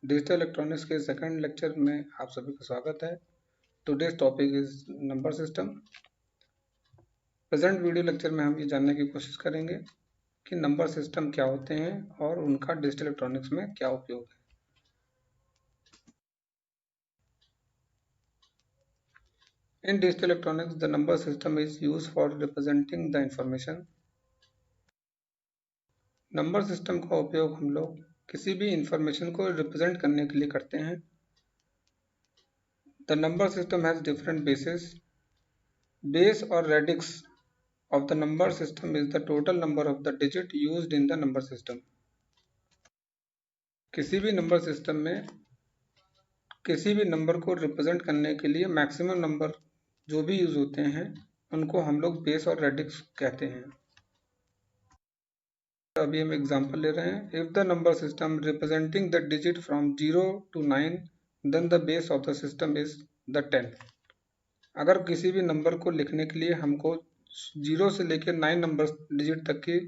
Digital electronics के second lecture में आप सभी का स्वागत है। Today's topic is number system. Present video lecture में हम ये जानने की कोशिश करेंगे कि नंबर सिस्टम क्या होते हैं और उनका डिजिटल इलेक्ट्रॉनिक्स में क्या उपयोग है। इन digital electronics the number system is used for representing the information. Number system का उपयोग हम लोग किसी भी इंफॉर्मेशन को रिप्रेजेंट करने के लिए करते हैं। The number system has different bases. Base or radix of the number system is the total number of the digit used in the number system. किसी भी नंबर सिस्टम में किसी भी नंबर को रिप्रेजेंट करने के लिए मैक्सिमम नंबर जो भी यूज होते हैं उनको हम लोग बेस और रेडिक्स कहते हैं। अभी हम एग्जांपल ले रहे हैं। If the number system representing the digit from 0 to 9 then the base of the system is the 10। अगर किसी भी नंबर को लिखने के लिए हमको 0 से लेकर 9 नंबर डिजिट तक की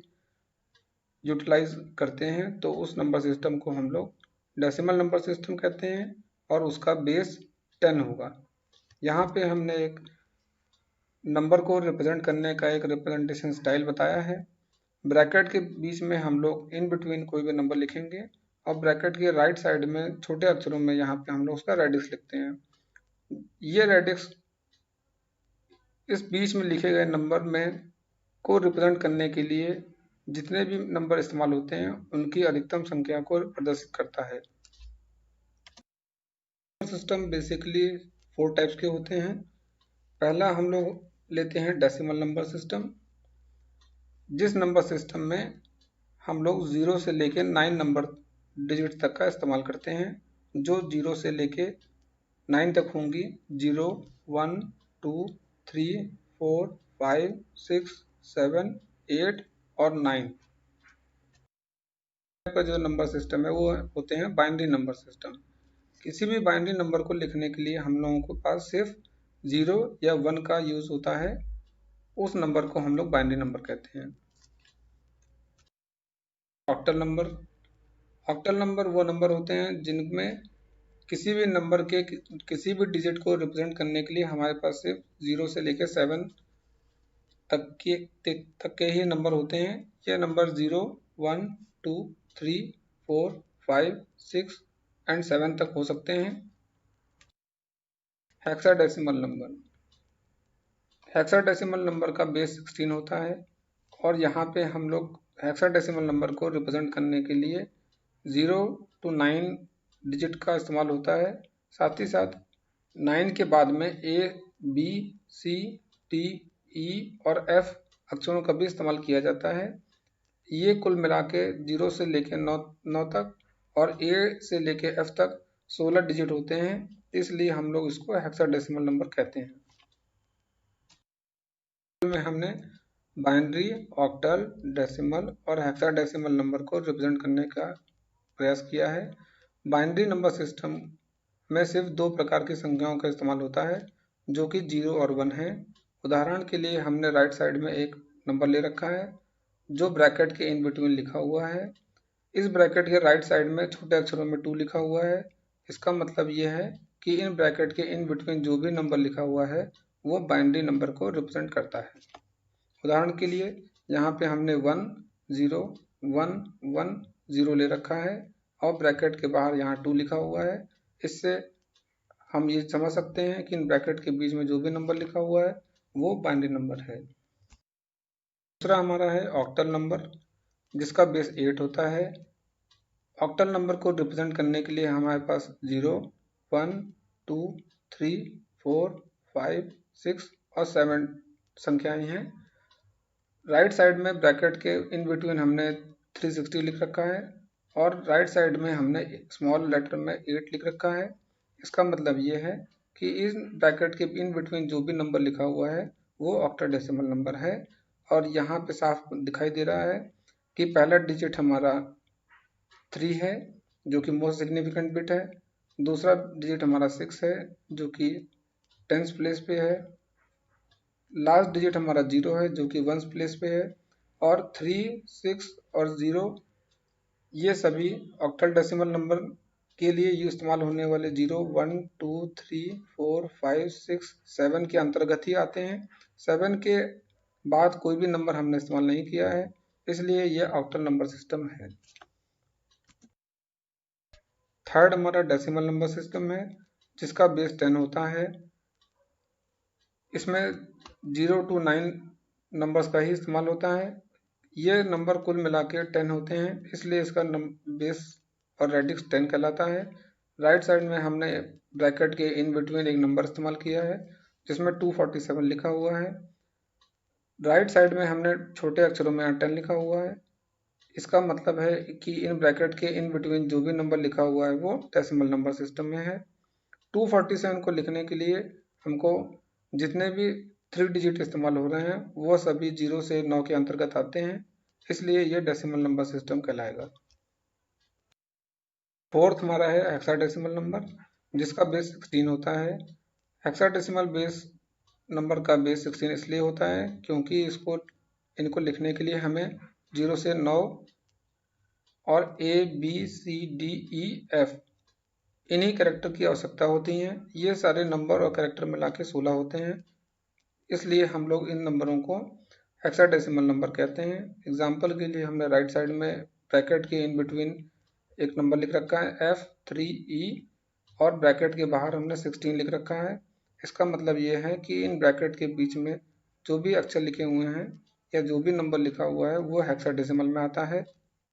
यूटिलाइज करते हैं तो उस नंबर सिस्टम को हम लोग डेसिमल नंबर सिस्टम कहते हैं और उसका बेस 10 होगा। यहाँ पे हमने एक नंबर को रिप्रेजेंट करने का एक रिप्रेजेंटेशन स्टाइल बताया है। ब्रैकेट के बीच में हम लोग इन बिटवीन कोई भी नंबर लिखेंगे और ब्रैकेट के राइट साइड में छोटे अक्षरों में यहाँ पे हम लोग उसका रेडिक्स लिखते हैं। ये रेडिक्स इस बीच में लिखे गए नंबर में को रिप्रेजेंट करने के लिए जितने भी नंबर इस्तेमाल होते हैं उनकी अधिकतम संख्या को प्रदर्शित करता है। सिस्टम बेसिकली 4 टाइप्स के होते हैं। पहला हम लोग लेते हैं डेसिमल नंबर सिस्टम, जिस नंबर सिस्टम में हम लोग 0 से लेके 9 नंबर डिजिट तक का इस्तेमाल करते हैं। जो 0 से लेके 9 तक होंगी, 0, 1, 2, 3, 4, 5, 6, 7, 8 और 9 का जो नंबर सिस्टम है वो होते हैं बाइनरी नंबर सिस्टम। किसी भी बाइनरी नंबर को लिखने के लिए हम लोगों के पास सिर्फ 0 या 1 का यूज होता है। उस नंबर को हम लोग बाइनरी नंबर कहते हैं। Octal number. ऑक्टल नंबर वो नंबर होते हैं जिनमें किसी भी नंबर के किसी भी डिजिट को रिप्रेजेंट करने के लिए हमारे पास सिर्फ 0 से लेकर 7 तक के ही नंबर होते हैं। यह नंबर 0, 1, 2, 3, 4, 5, 6 एंड 7 तक हो सकते हैं। Hexadecimal number. हेक्साडेसिमल नंबर का बेस 16 होता है और यहाँ पे हम लोग हेक्साडेसिमल नंबर को रिप्रेजेंट करने के लिए 0 to 9 डिजिट का इस्तेमाल होता है। साथ ही साथ 9 के बाद में A, B, C, D, E और F अक्षरों का भी इस्तेमाल किया जाता है। ये कुल मिला के 0 से लेके 9 तक और A से लेके F तक 16 डिजिट होते हैं, इसलिए हम लोग इसको हेक्साडेसिमल नंबर कहते हैं। में हमने बाइनरी, ऑक्टल, डेसिमल और हेक्साडेसिमल नंबर को रिप्रेजेंट करने का प्रयास किया है। बाइनरी नंबर सिस्टम में सिर्फ 2 प्रकार की संख्याओं का इस्तेमाल होता है जो कि 0 और 1 है। उदाहरण के लिए हमने राइट साइड में एक नंबर ले रखा है जो ब्रैकेट के इन बिटवीन लिखा हुआ है। इस ब्रैकेट के राइट साइड में छोटे अक्षरों में 2 लिखा हुआ है। इसका मतलब ये है कि इन ब्रैकेट के इन बिटवीन जो भी नंबर लिखा हुआ है वो बाइनरी नंबर को रिप्रेजेंट करता है। उदाहरण के लिए यहाँ पे हमने 1, 0, 1, 1, 0 ले रखा है और ब्रैकेट के बाहर यहाँ 2 लिखा हुआ है। इससे हम ये समझ सकते हैं कि इन ब्रैकेट के बीच में जो भी नंबर लिखा हुआ है वो बाइनरी नंबर है। दूसरा हमारा है ऑक्टल नंबर, जिसका बेस 8 होता है। ऑक्टल नंबर को रिप्रेजेंट करने के लिए हमारे पास 0, 1, 2, 3, 4, 5, 6 और 7 संख्याएं हैं। राइट साइड में ब्रैकेट के इन बिटवीन हमने 360 लिख रखा है और राइट साइड में हमने स्मॉल लेटर में 8 लिख रखा है। इसका मतलब ये है कि इस ब्रैकेट के इन बिटवीन जो भी नंबर लिखा हुआ है वो ऑक्टाडेसिमल नंबर है। और यहाँ पे साफ दिखाई दे रहा है कि पहला डिजिट हमारा 3 है जो कि मोस्ट सिग्निफिकेंट बिट है। दूसरा डिजिट हमारा 6 है जो कि 10th प्लेस पे है। लास्ट डिजिट हमारा 0 है जो कि 1st प्लेस पे है। और 3, 6 और 0 ये सभी ऑक्टल डेसिमल नंबर के लिए इस्तेमाल होने वाले 0, 1, 2, 3, 4, 5, 6, 7 के अंतर्गत ही आते हैं। 7 के बाद कोई भी नंबर हमने इस्तेमाल नहीं किया है, इसलिए यह ऑक्टल नंबर सिस्टम है। थर्ड हमारा डेसिमल नंबर सिस्टम है, जिसका बेस 10 होता है। इसमें 0 to 9 नंबर्स का ही इस्तेमाल होता है। ये नंबर कुल मिला के 10 होते हैं, इसलिए इसका बेस और रेडिक्स 10 कहलाता है। राइट साइड में हमने ब्रैकेट के इन बिटवीन एक नंबर इस्तेमाल किया है, जिसमें 247 लिखा हुआ है। राइट साइड में हमने छोटे अक्षरों में 10 लिखा हुआ है। इसका मतलब है कि इन ब्रैकेट के इन बिटवीन जो भी नंबर लिखा हुआ है वो डेसिमल नंबर सिस्टम में है। 247 को लिखने के लिए हमको जितने भी 3 डिजिट इस्तेमाल हो रहे हैं वो सभी 0 से 9 के अंतर्गत आते हैं, इसलिए ये डेसिमल नंबर सिस्टम कहलाएगा। फोर्थ हमारा है हेक्साडेसिमल नंबर, जिसका बेस 16 होता है। हेक्साडेसिमल बेस नंबर का बेस 16 इसलिए होता है क्योंकि इनको लिखने के लिए हमें 0 से 9 और ABCDEF इन्हीं कैरेक्टर की आवश्यकता होती है। ये सारे नंबर और कैरेक्टर मिला के 16 होते हैं, इसलिए हम लोग इन नंबरों को हेक्साडेसिमल नंबर कहते हैं। एग्जाम्पल के लिए हमने राइट साइड में ब्रैकेट के इन बिटवीन एक नंबर लिख रखा है F3E और ब्रैकेट के बाहर हमने 16 लिख रखा है। इसका मतलब ये है कि इन ब्रैकेट के बीच में जो भी अक्षर लिखे हुए हैं या जो भी नंबर लिखा हुआ है वो हेक्साडेसिमल में आता है।